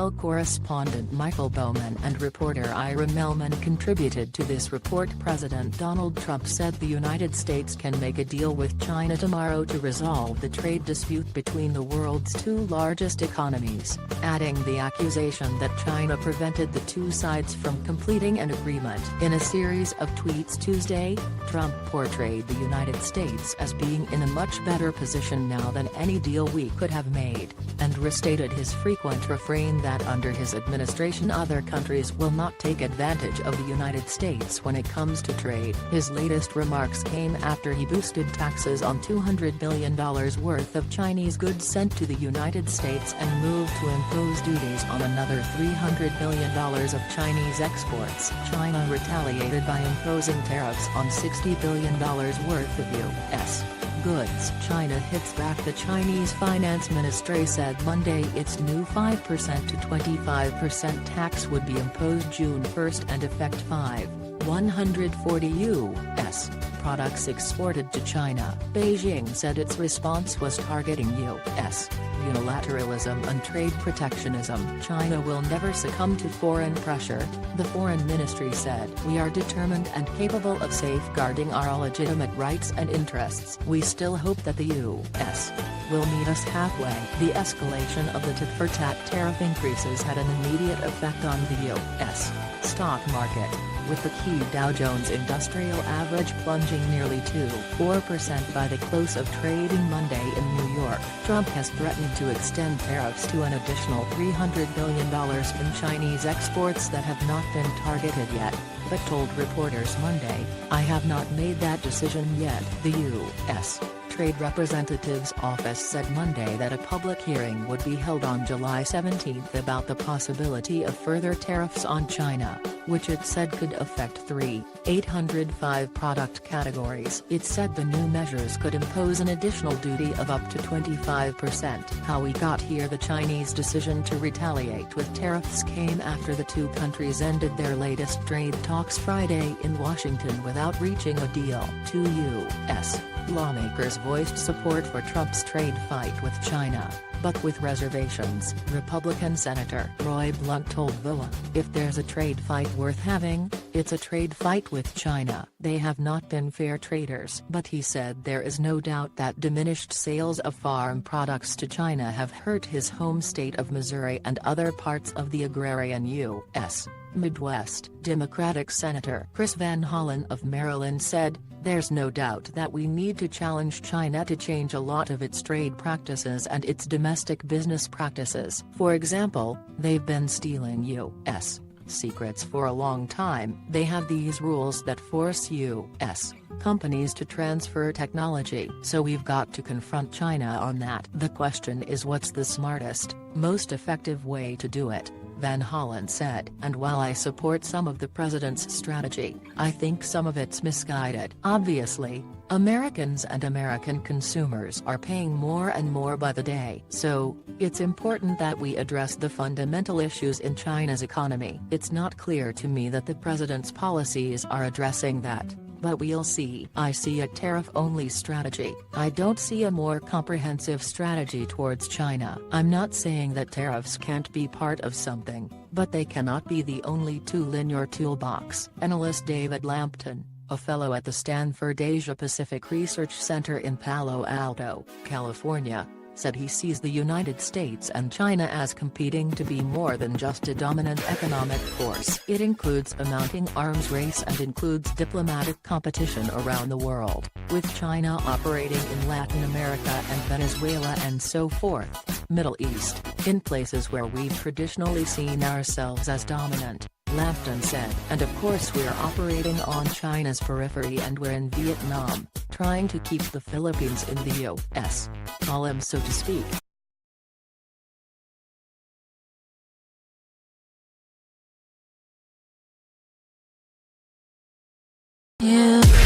Israel correspondent Michael Bowman and reporter Ira Melman contributed to this report. President Donald Trump said the United States can make a deal with China tomorrow to resolve the trade dispute between the world's two largest economies, adding the accusation that China prevented the two sides from completing an agreement. In a series of tweets Tuesday, Trump portrayed the United States as being in a much better position now than any deal we could have made, and restated his frequent refrain that under his administration other countries will not take advantage of the United States when it comes to trade. His latest remarks came after he boosted taxes on $200 billion worth of Chinese goods sent to the United States and moved to impose duties on another $300 billion of Chinese exports. China retaliated by imposing tariffs on $60 billion worth of U.S. goods. China hits back. The Chinese Finance Ministry said Monday its new 5% to 25% tax would be imposed June 1 and affect 140 U.S. products exported to China. Beijing said its response was targeting U.S. unilateralism and trade protectionism. China will never succumb to foreign pressure, the foreign ministry said. We are determined and capable of safeguarding our legitimate rights and interests. We still hope that the U.S. will meet us halfway. The escalation of the tit-for-tat tariff increases had an immediate effect on the U.S. stock market, with the key Dow Jones Industrial Average plunging nearly 2.4% by the close of trading Monday in New York. Trump has threatened to extend tariffs to an additional $300 billion in Chinese exports that have not been targeted yet, but told reporters Monday, "I have not made that decision yet." The U.S. Trade Representative's office said Monday that a public hearing would be held on July 17 about the possibility of further tariffs on China, which it said could affect 805 product categories. It said the new measures could impose an additional duty of up to 25%. How we got here. The Chinese decision to retaliate with tariffs came after the two countries ended their latest trade talks Friday in Washington without reaching a deal. Two U.S. lawmakers voiced support for Trump's trade fight with China, but with reservations. Republican Senator Roy Blunt told VOA, "If there's a trade fight worth having, it's a trade fight with China. They have not been fair traders." But he said there is no doubt that diminished sales of farm products to China have hurt his home state of Missouri and other parts of the agrarian U.S. Midwest. Democratic Senator Chris Van Hollen of Maryland said, "There's no doubt that we need to challenge China to change a lot of its trade practices and its domestic business practices. For example, they've been stealing U.S. secrets for a long time. They have these rules that force U.S. companies to transfer technology. So we've got to confront China on that. The question is what's the smartest, most effective way to do it," Van Hollen said. "And while I support some of the president's strategy, I think some of it's misguided. Obviously, Americans and American consumers are paying more and more by the day. So, it's important that we address the fundamental issues in China's economy. It's not clear to me that the president's policies are addressing that. But we'll see. I see a tariff-only strategy. I don't see a more comprehensive strategy towards China. I'm not saying that tariffs can't be part of something, but they cannot be the only tool in your toolbox." Analyst David Lampton, a fellow at the Stanford Asia-Pacific Research Center in Palo Alto, California, said he sees the United States and China as competing to be more than just a dominant economic force. It includes a mounting arms race and includes diplomatic competition around the world, with China operating in Latin America and Venezuela and so forth, Middle East, in places where we've traditionally seen ourselves as dominant, Lampton said. "And of course we're operating on China's periphery and we're in Vietnam, trying to keep the Philippines in the U.S. column so to speak." Yeah.